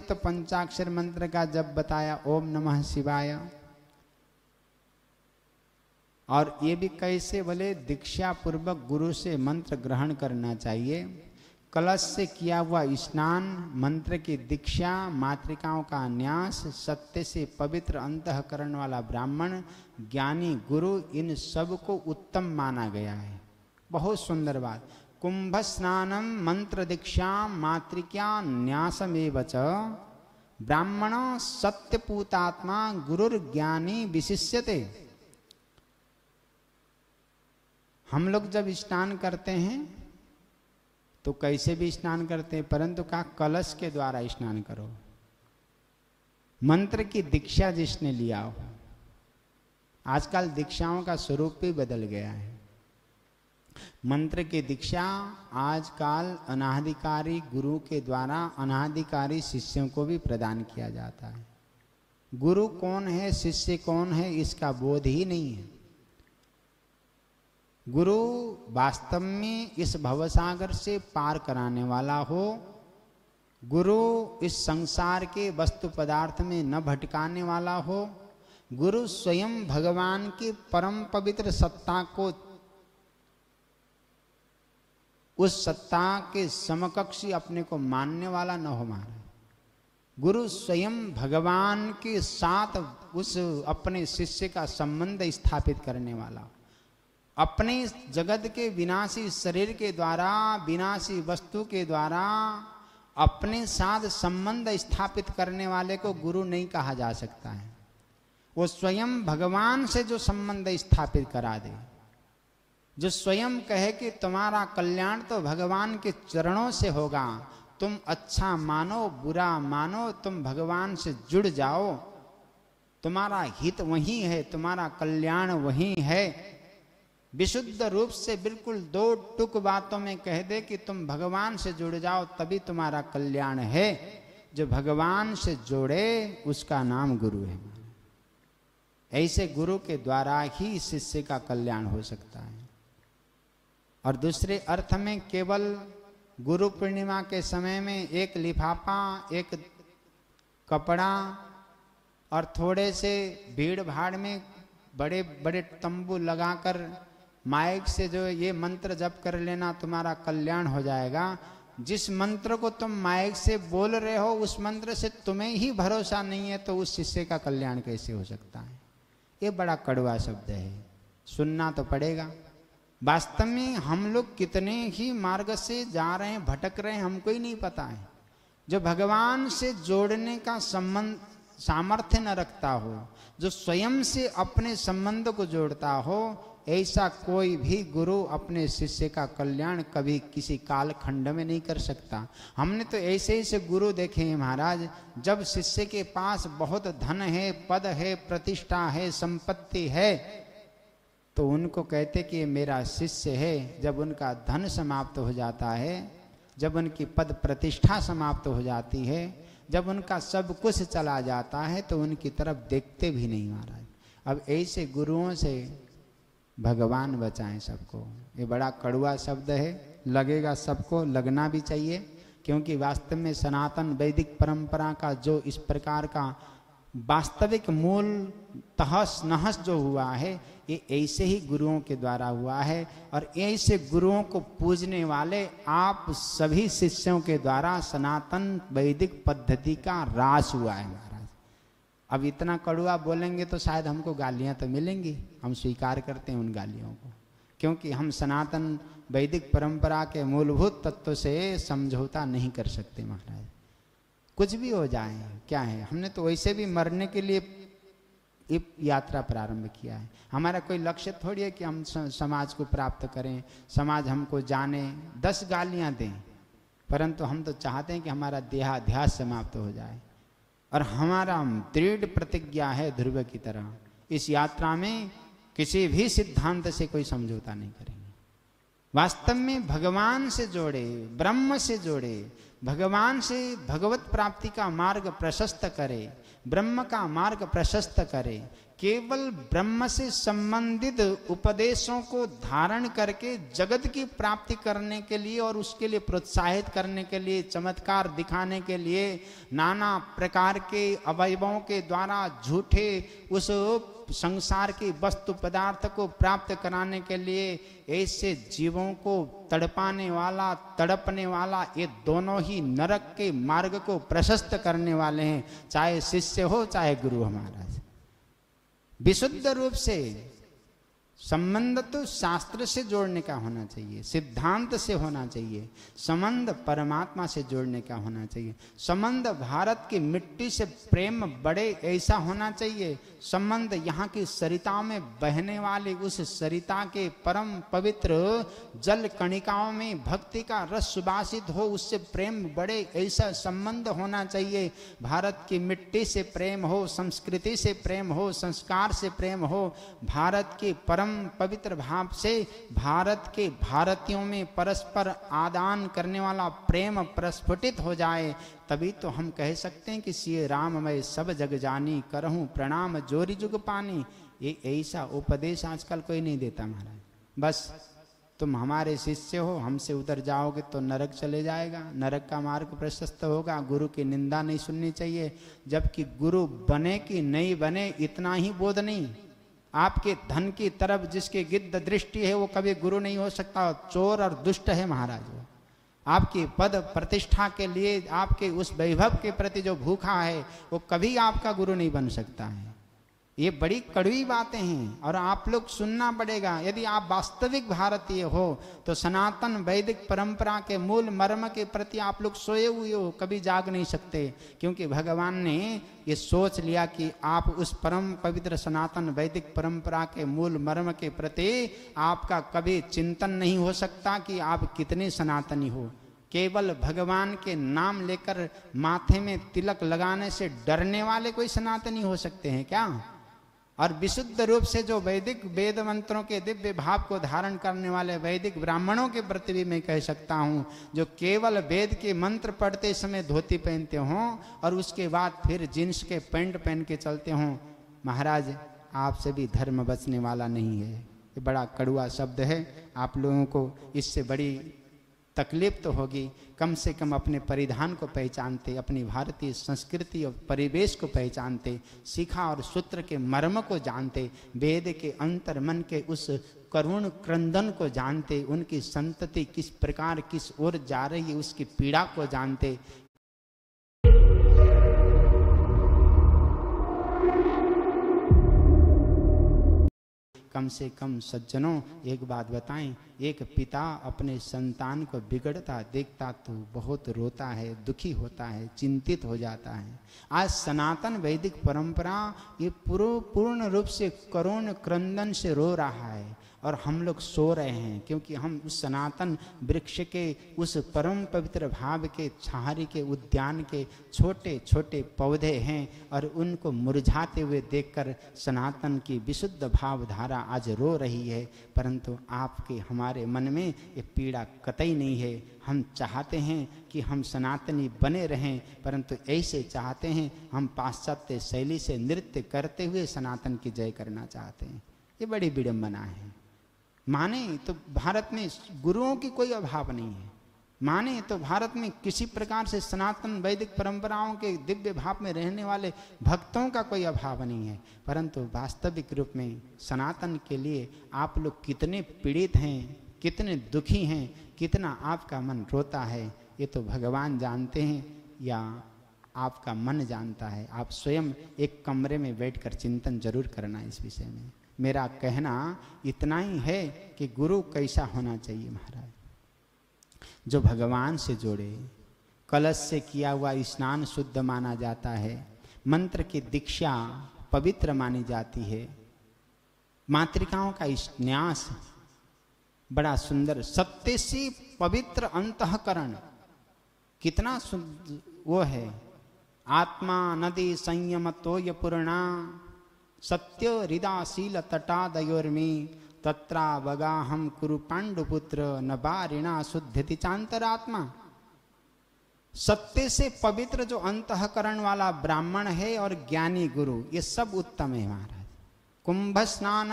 युक्त पंचाक्षर मंत्र का जप बताया, ओम नमः शिवाय। और ये भी कैसे बोले, दीक्षा पूर्वक गुरु से मंत्र ग्रहण करना चाहिए। कलश से किया हुआ स्नान, मंत्र की दीक्षा, मातृकाओं का न्यास, सत्य से पवित्र अंतःकरण वाला ब्राह्मण, ज्ञानी गुरु, इन सब को उत्तम माना गया है। बहुत सुंदर बात। कुंभ स्नानम मंत्र दीक्षा मातृक्या न्यासमेव च ब्राह्मण सत्यपूतात्मा गुरुर्ज्ञानी विशिष्यते। हम लोग जब स्नान करते हैं तो कैसे भी स्नान करते हैं, परंतु का कलश के द्वारा स्नान करो। मंत्र की दीक्षा जिसने लिया हो, आजकल दीक्षाओं का स्वरूप भी बदल गया है। मंत्र की दीक्षा आजकल अनाधिकारी गुरु के द्वारा अनाधिकारी शिष्यों को भी प्रदान किया जाता है। गुरु कौन है, शिष्य कौन है, इसका बोध ही नहीं है। गुरु वास्तव में इस भवसागर से पार कराने वाला हो, गुरु इस संसार के वस्तु पदार्थ में न भटकाने वाला हो, गुरु स्वयं भगवान की परम पवित्र सत्ता को, उस सत्ता के समकक्षी अपने को मानने वाला न हो महाराज। गुरु स्वयं भगवान के साथ उस अपने शिष्य का संबंध स्थापित करने वाला, अपने जगत के विनाशी शरीर के द्वारा, विनाशी वस्तु के द्वारा अपने साथ संबंध स्थापित करने वाले को गुरु नहीं कहा जा सकता है। वो स्वयं भगवान से जो संबंध स्थापित करा दे, जो स्वयं कहे कि तुम्हारा कल्याण तो भगवान के चरणों से होगा, तुम अच्छा मानो बुरा मानो, तुम भगवान से जुड़ जाओ, तुम्हारा हित वही है, तुम्हारा कल्याण वही है। विशुद्ध रूप से बिल्कुल दो टुक बातों में कह दे कि तुम भगवान से जुड़ जाओ, तभी तुम्हारा कल्याण है। जो भगवान से जोड़े उसका नाम गुरु है। ऐसे गुरु के द्वारा ही शिष्य का कल्याण हो सकता है। और दूसरे अर्थ में केवल गुरु पूर्णिमा के समय में एक लिफाफा, एक कपड़ा और थोड़े से भीड़ भाड़ में बड़े बड़े तंबू लगाकर माइक से जो ये मंत्र जप कर लेना तुम्हारा कल्याण हो जाएगा, जिस मंत्र को तुम माइक से बोल रहे हो उस मंत्र से तुम्हें ही भरोसा नहीं है तो उस शिष्य का कल्याण कैसे हो सकता है। ये बड़ा कड़वा शब्द है, सुनना तो पड़ेगा। वास्तव में हम लोग कितने ही मार्ग से जा रहे हैं, भटक रहे हैं, हमको ही नहीं पता है। जो भगवान से जोड़ने का संबंध सामर्थ्य न रखता हो, जो स्वयं से अपने संबंध को जोड़ता हो, ऐसा कोई भी गुरु अपने शिष्य का कल्याण कभी किसी काल खंड में नहीं कर सकता। हमने तो ऐसे ऐसे गुरु देखे हैं महाराज, जब शिष्य के पास बहुत धन है, पद है, प्रतिष्ठा है, संपत्ति है, तो उनको कहते कि ये मेरा शिष्य है। जब उनका धन समाप्त हो जाता है, जब उनकी पद प्रतिष्ठा समाप्त हो जाती है, जब उनका सब कुछ चला जाता है, तो उनकी तरफ देखते भी नहीं महाराज। अब ऐसे गुरुओं से भगवान बचाएं सबको। ये बड़ा कड़वा शब्द है, लगेगा सबको, लगना भी चाहिए, क्योंकि वास्तव में सनातन वैदिक परंपरा का जो इस प्रकार का वास्तविक मूल तहस नहस जो हुआ है, ये ऐसे ही गुरुओं के द्वारा हुआ है। और ऐसे गुरुओं को पूजने वाले आप सभी शिष्यों के द्वारा सनातन वैदिक पद्धति का रास हुआ है महाराज। अब इतना कड़वा बोलेंगे तो शायद हमको गालियां तो मिलेंगी, हम स्वीकार करते हैं उन गालियों को, क्योंकि हम सनातन वैदिक परंपरा के मूलभूत तत्व से समझौता नहीं कर सकते महाराज। कुछ भी हो जाए क्या है, हमने तो वैसे भी मरने के लिए एक यात्रा प्रारंभ किया है। हमारा कोई लक्ष्य थोड़ी है कि हम समाज को प्राप्त करें, समाज हमको जाने, 10 गालियां दें, परंतु हम तो चाहते हैं कि हमारा देहाध्यास समाप्त हो जाए। और हमारा दृढ़ प्रतिज्ञा है ध्रुव की तरह, इस यात्रा में किसी भी सिद्धांत से कोई समझौता नहीं करेंगे। वास्तव में भगवान से जोड़े, ब्रह्म से जोड़े, भगवान से भगवत प्राप्ति का मार्ग प्रशस्त करे, ब्रह्म का मार्ग प्रशस्त करे। केवल ब्रह्म से संबंधित उपदेशों को धारण करके जगत की प्राप्ति करने के लिए और उसके लिए प्रोत्साहित करने के लिए, चमत्कार दिखाने के लिए, नाना प्रकार के अवयवों के द्वारा झूठे उस संसार की वस्तु पदार्थ को प्राप्त कराने के लिए ऐसे जीवों को तड़पाने वाला, तड़पने वाला, ये दोनों ही नरक के मार्ग को प्रशस्त करने वाले हैं, चाहे शिष्य हो चाहे गुरु हमारा। विशुद्ध रूप से संबंध तो शास्त्र से जोड़ने का होना चाहिए, सिद्धांत से होना चाहिए, संबंध परमात्मा से जोड़ने का होना चाहिए। संबंध भारत की मिट्टी से प्रेम बढ़े ऐसा होना चाहिए। संबंध यहाँ की सरिता में बहने वाली उस सरिता के परम पवित्र जल कणिकाओं में भक्ति का रस सुबासित हो, उससे प्रेम बढ़े ऐसा संबंध होना चाहिए। भारत की मिट्टी से प्रेम हो, संस्कृति से प्रेम हो, संस्कार से प्रेम हो, भारत के परम पवित्र भाव से भारत के भारतीयों में परस्पर आदान करने वाला प्रेम प्रस्फुटित हो जाए, तभी तो हम कह सकते हैं कि सिय राम मैं सब जग जानी, करहूं प्रणाम जोरी जुग पानी। ये ऐसा उपदेश आजकल कोई नहीं देता महाराज। बस तुम हमारे शिष्य हो, हमसे उधर जाओगे तो नरक चले जाएगा, नरक का मार्ग प्रशस्त होगा, गुरु की निंदा नहीं सुननी चाहिए। जबकि गुरु बने कि नहीं बने इतना ही बोध नहीं। आपके धन की तरफ जिसकी गिद्ध दृष्टि है वो कभी गुरु नहीं हो सकता, चोर और दुष्ट है महाराज। वो आपकी पद प्रतिष्ठा के लिए, आपके उस वैभव के प्रति जो भूखा है वो कभी आपका गुरु नहीं बन सकता है। ये बड़ी कड़वी बातें हैं और आप लोग सुनना पड़ेगा। यदि आप वास्तविक भारतीय हो तो सनातन वैदिक परंपरा के मूल मर्म के प्रति आप लोग सोए हुए हो, कभी जाग नहीं सकते, क्योंकि भगवान ने ये सोच लिया कि आप उस परम पवित्र सनातन वैदिक परंपरा के मूल मर्म के प्रति आपका कभी चिंतन नहीं हो सकता कि आप कितने सनातनी हो। केवल भगवान के नाम लेकर माथे में तिलक लगाने से डरने वाले कोई सनातनी हो सकते हैं क्या? और विशुद्ध रूप से जो वैदिक वेद मंत्रों के दिव्य भाव को धारण करने वाले वैदिक ब्राह्मणों के प्रति भी मैं कह सकता हूँ, जो केवल वेद के मंत्र पढ़ते समय धोती पहनते हों और उसके बाद फिर जींस के पैंट पहन के चलते हों, महाराज आपसे भी धर्म बचने वाला नहीं है। ये बड़ा कड़वा शब्द है, आप लोगों को इससे बड़ी तकलीफ तो होगी। कम से कम अपने परिधान को पहचानते, अपनी भारतीय संस्कृति और परिवेश को पहचानते, शिखा और सूत्र के मर्म को जानते, वेद के अंतर मन के उस करुण क्रंदन को जानते, उनकी संतति किस प्रकार किस ओर जा रही है उसकी पीड़ा को जानते। कम से कम सज्जनों एक बात बताएं, एक पिता अपने संतान को बिगड़ता देखता तो बहुत रोता है, दुखी होता है, चिंतित हो जाता है। आज सनातन वैदिक परंपरा ये पूर्ण रूप से करुण क्रंदन से रो रहा है और हम लोग सो रहे हैं, क्योंकि हम उस सनातन वृक्ष के उस परम पवित्र भाव के छाहरी के उद्यान के छोटे छोटे पौधे हैं और उनको मुरझाते हुए देखकर सनातन की विशुद्ध भावधारा आज रो रही है। परंतु आपके हमारे मन में ये पीड़ा कतई नहीं है। हम चाहते हैं कि हम सनातनी बने रहें, परंतु ऐसे चाहते हैं हम पाश्चात्य शैली से नृत्य करते हुए सनातन की जय करना चाहते हैं। ये बड़ी विडंबना है। माने तो भारत में गुरुओं की कोई अभाव नहीं है, माने तो भारत में किसी प्रकार से सनातन वैदिक परंपराओं के दिव्य भाव में रहने वाले भक्तों का कोई अभाव नहीं है, परंतु वास्तविक रूप में सनातन के लिए आप लोग कितने पीड़ित हैं, कितने दुखी हैं, कितना आपका मन रोता है, ये तो भगवान जानते हैं या आपका मन जानता है। आप स्वयं एक कमरे में बैठकर चिंतन जरूर करना इस विषय में। मेरा कहना इतना ही है कि गुरु कैसा होना चाहिए महाराज, जो भगवान से जोड़े। कलश से किया हुआ स्नान शुद्ध माना जाता है, मंत्र की दीक्षा पवित्र मानी जाती है, मातृकाओं का न्यास बड़ा सुंदर, सत्य से पवित्र अंतःकरण कितना वो है। आत्मा नदी संयम तोय पूर्णा सत्य हृदाशील तटादयोर्मी तत्रा वगाहम कुरु पांडुपुत्र न बारिणा शुद्धति चांतरात्मा। सत्य से पवित्र जो अंतःकरण वाला ब्राह्मण है और ज्ञानी गुरु, ये सब उत्तम है महाराज। कुंभ स्नान